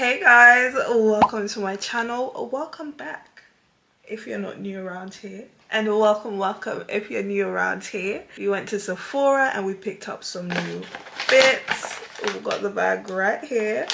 Hey guys, welcome to my channel. Welcome back if you're not new around here, and welcome if you're new around here. We went to Sephora and we picked up some new bits. We've got the bag right here.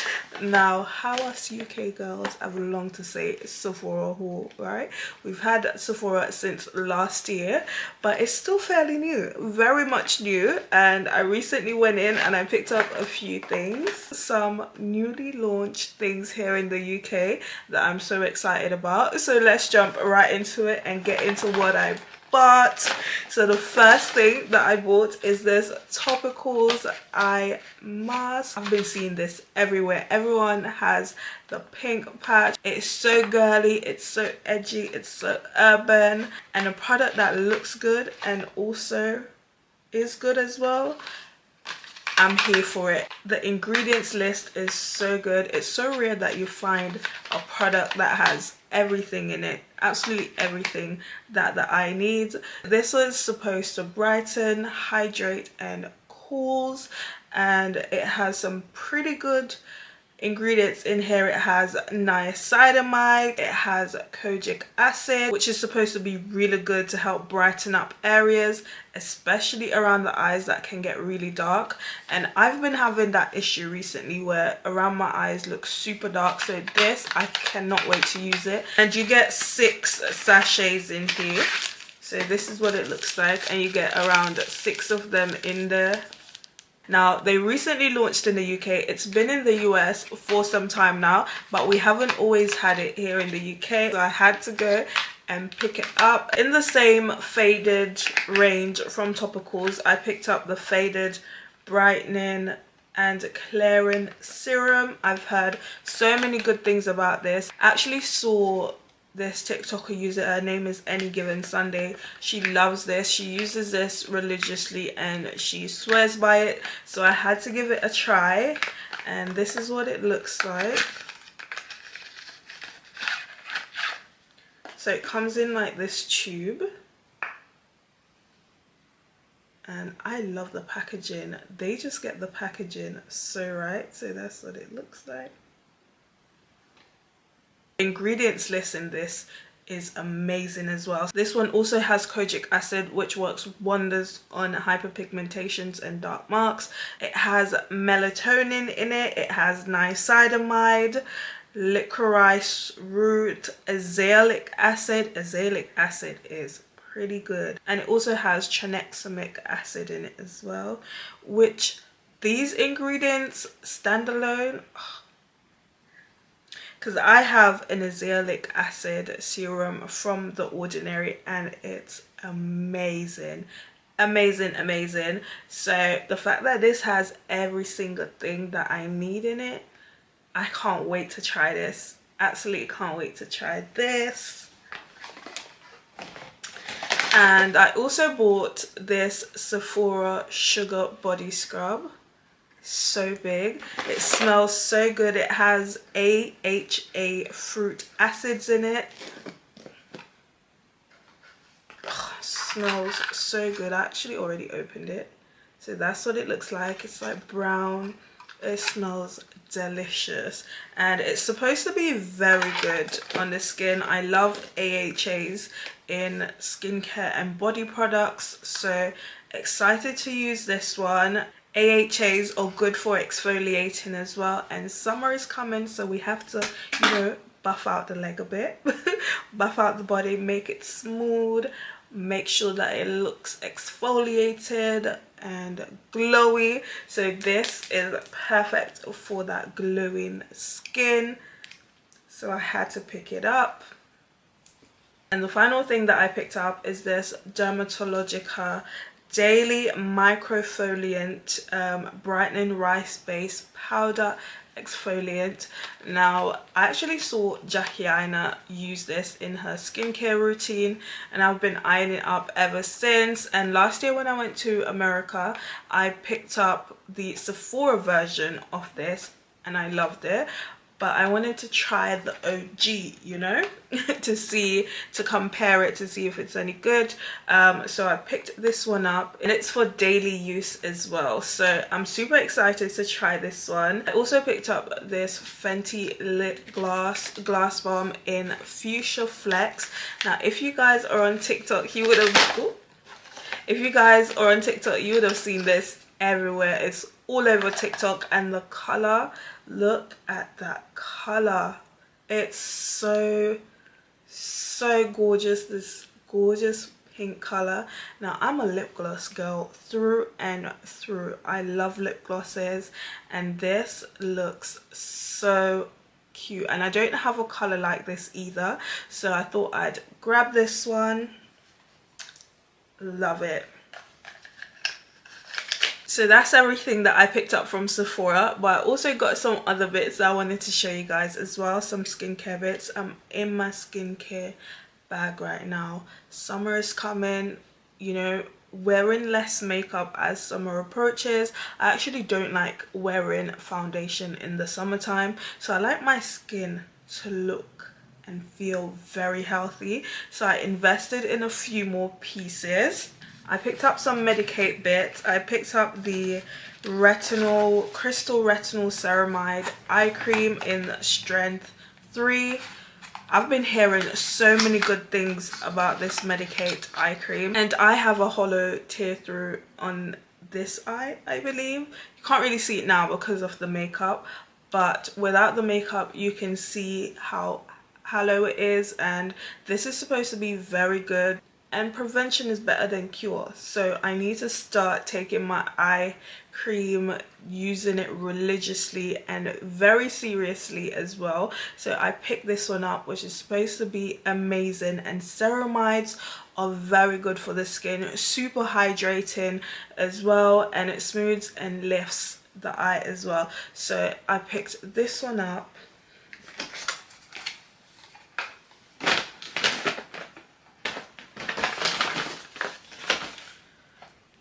Now, how us UK girls have long to say Sephora haul, right? We've had Sephora since last year, but it's still fairly new, very much new. And I recently went in and I picked up a few things, some newly launched things here in the UK that I'm so excited about. So let's jump right into it and get into what I bought. So the first thing that I bought is this topicals eye mask. I've been seeing this everywhere. Everyone has the pink patch. It's so girly, it's so edgy, it's so urban, and a product that looks good and also is good as well. I'm here for it. The ingredients list is so good. It's so rare that you find a product that has everything in it, absolutely everything that the eye needs. This was supposed to brighten, hydrate and cools, and it has some pretty good ingredients in here. It has niacinamide, it has kojic acid, which is supposed to be really good to help brighten up areas, especially around the eyes that can get really dark. And I've been having that issue recently where around my eyes look super dark, so this, I cannot wait to use it. And you get 6 sachets in here, so this is what it looks like, and you get around 6 of them in there. Now, they recently launched in the UK. It's been in the US for some time now, but we haven't always had it here in the UK. So I had to go and pick it up. In the same faded range from Topicals, I picked up the faded brightening and clearing serum. I've heard so many good things about this. I actually saw this TikToker user, her name is Any Given Sunday. She loves this, she uses this religiously and she swears by it, so I had to give it a try, and this is what it looks like. So it comes in like this tube, and I love the packaging. They just get the packaging so right, so that's what it looks like. Ingredients list in this is amazing as well. This one also has kojic acid, which works wonders on hyperpigmentations and dark marks. It has melatonin in it. It has niacinamide, licorice root, azelaic acid. Azelaic acid is pretty good, and it also has tranexamic acid in it as well, which these ingredients standalone, because I have an azelaic acid serum from The Ordinary and it's amazing, amazing. So the fact that this has every single thing that I need in it, I can't wait to try this. Absolutely can't wait to try this. And I also bought this Sephora Sugar Body Scrub. So big, it smells so good. It has AHA fruit acids in it. Smells so good. I actually already opened it, so that's what it looks like. It's like brown. It smells delicious, and it's supposed to be very good on the skin. I love AHAs in skincare and body products, so excited to use this one. AHAs are good for exfoliating as well, and summer is coming, so we have to, you know, buff out the leg a bit, buff out the body, make it smooth, make sure that it looks exfoliated and glowy. So this is perfect for that glowing skin, so I had to pick it up. And the final thing that I picked up is this Dermatologica Daily Microfoliant Brightening Rice Based Powder Exfoliant. Now, I actually saw Jackie Aina use this in her skincare routine, and I've been eyeing it up ever since. And last year when I went to America, I picked up the Sephora version of this and I loved it. but I wanted to try the OG, you know, to compare it, to see if it's any good. So I picked this one up, and it's for daily use as well, so I'm super excited to try this one. I also picked up this Fenty lip glass balm in Fuchsia Flex. Now if you guys are on TikTok, you would have seen this everywhere. It's all over TikTok, and the color, look at that color. It's so gorgeous, this gorgeous pink color. Now I'm a lip gloss girl through and through. I love lip glosses, and this looks so cute, and I don't have a color like this either, so I thought I'd grab this one. Love it. So that's everything that I picked up from Sephora, but I also got some other bits that I wanted to show you guys as well, some skincare bits. I'm in my skincare bag right now. Summer is coming, you know, wearing less makeup as summer approaches. I actually don't like wearing foundation in the summertime, so I like my skin to look and feel very healthy, so I invested in a few more pieces. I picked up some Medicate bits. I picked up the Crystal Retinol Ceramide Eye Cream in Strength 3. I've been hearing so many good things about this Medicate eye cream, and I have a hollow tear through on this eye, I believe. You can't really see it now because of the makeup, but without the makeup you can see how hollow it is, and this is supposed to be very good. And prevention is better than cure, so I need to start taking my eye cream, using it religiously and very seriously as well. So I picked this one up, which is supposed to be amazing, and ceramides are very good for the skin, super hydrating as well, and it smooths and lifts the eye as well. So I picked this one up.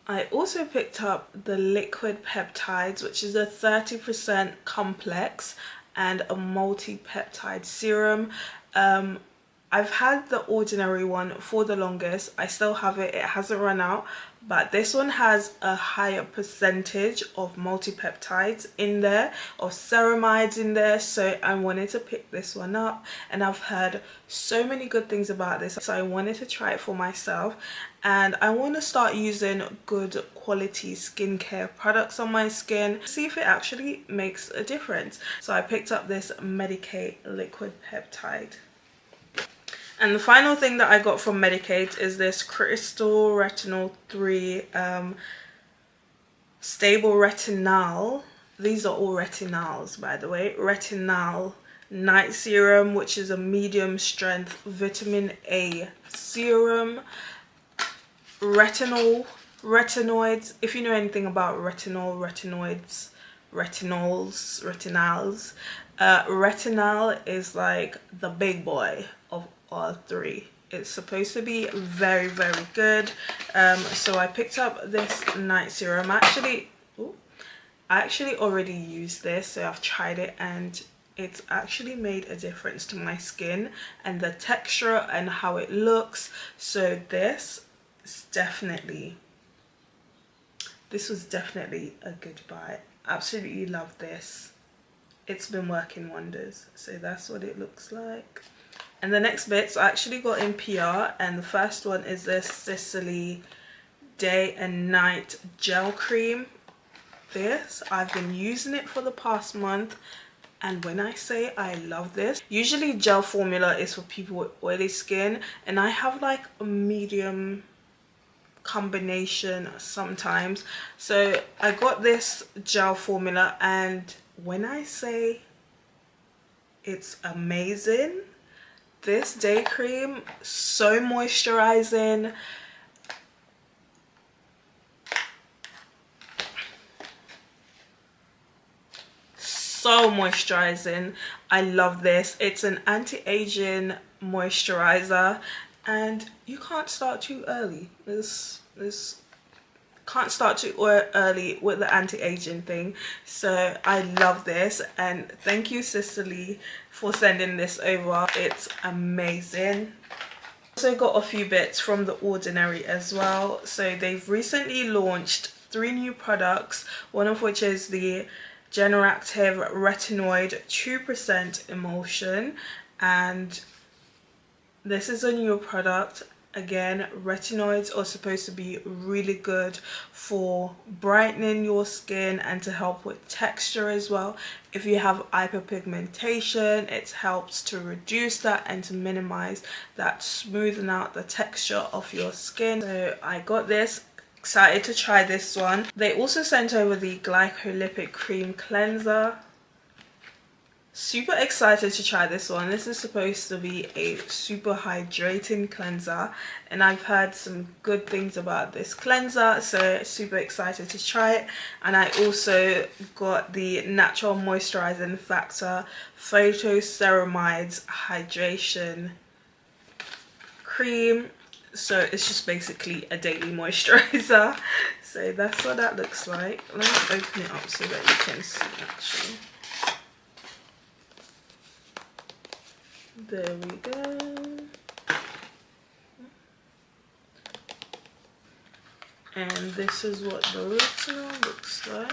I also picked up the liquid peptides, which is a 30% complex and a multi-peptide serum. I've had the ordinary one for the longest. I still have it, it hasn't run out, but this one has a higher percentage of multi-peptides in there, of ceramides in there, so I wanted to pick this one up, and I've heard so many good things about this, so I wanted to try it for myself. And I want to start using good quality skincare products on my skin, see if it actually makes a difference. So I picked up this Medicate liquid peptide. And the final thing that I got from Medicate is this Crystal Retinol 3 Stable Retinol. These are all retinols, by the way. Retinol Night Serum, which is a medium strength vitamin A serum. Retinoids. If you know anything about retinols, retinol is like the big boy of all three. It's supposed to be very good. So I picked up this night serum. I actually already used this, so I've tried it, and it's actually made a difference to my skin and the texture and how it looks. So this was definitely a good buy. Absolutely love this. It's been working wonders. So that's what it looks like. And the next bits I actually got in PR, and the first one is this Sicily Day and Night Gel Cream. This, I've been using it for the past month, and when I say I love this, usually gel formula is for people with oily skin, and I have like a medium combination sometimes, so I got this gel formula, and when I say it's amazing, this day cream, so moisturizing. So moisturizing. I love this. It's an anti-aging moisturizer, and you can't start too early. This can't start too early with the anti-aging thing. So I love this, and thank you Cicely for sending this over. It's amazing. Also got a few bits from The Ordinary as well. So they've recently launched 3 new products, one of which is the Generative Retinoid 2% Emulsion, and this is a new product. Again, retinoids are supposed to be really good for brightening your skin and to help with texture as well. If you have hyperpigmentation, it helps to reduce that and to minimize that, smoothing out the texture of your skin. So I got this, excited to try this one. They also sent over the Glycolipid Cream Cleanser. Super excited to try this one. This is supposed to be a super hydrating cleanser, and I've heard some good things about this cleanser, so super excited to try it. And I also got the Natural Moisturizing Factor Photoceramides Hydration Cream. So it's just basically a daily moisturizer. So that's what that looks like. Let me open it up so that you can see actually. There we go. And this is what the original looks like.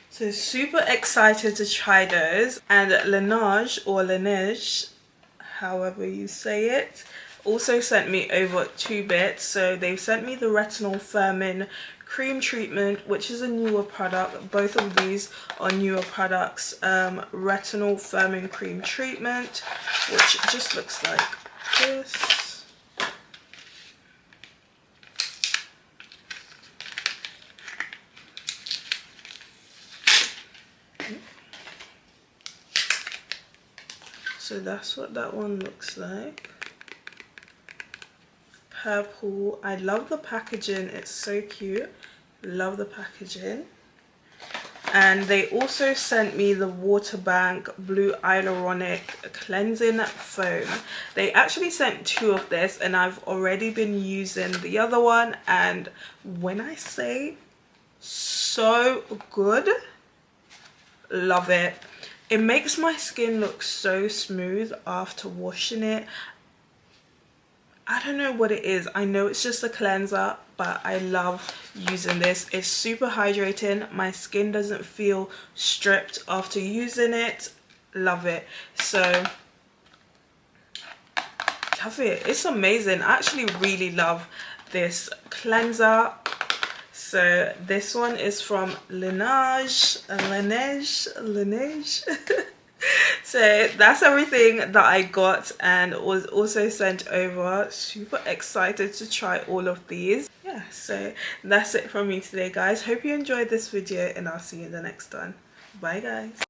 So super excited to try those. And Laneige, or Laneige, however you say it, also sent me over 2 bits. So they've sent me the Retinol Firming Cream Treatment, which is a newer product. Both of these are newer products. Retinol Firming Cream Treatment, which just looks like this. So that's what that one looks like. Purple. I love the packaging, it's so cute. Love the packaging. And they also sent me the Waterbank Blue Hyaluronic Cleansing Foam. They actually sent 2 of this, and I've already been using the other one, and when I say so good, love it. It makes my skin look so smooth after washing it. I don't know what it is. I know it's just a cleanser, but I love using this. It's super hydrating. My skin doesn't feel stripped after using it. Love it. So, love it. It's amazing. I actually really love this cleanser. So this one is from Laneige. So that's everything that I got and was also sent over. Super excited to try all of these. Yeah, so that's it from me today, guys. Hope you enjoyed this video, and I'll see you in the next one. Bye, guys.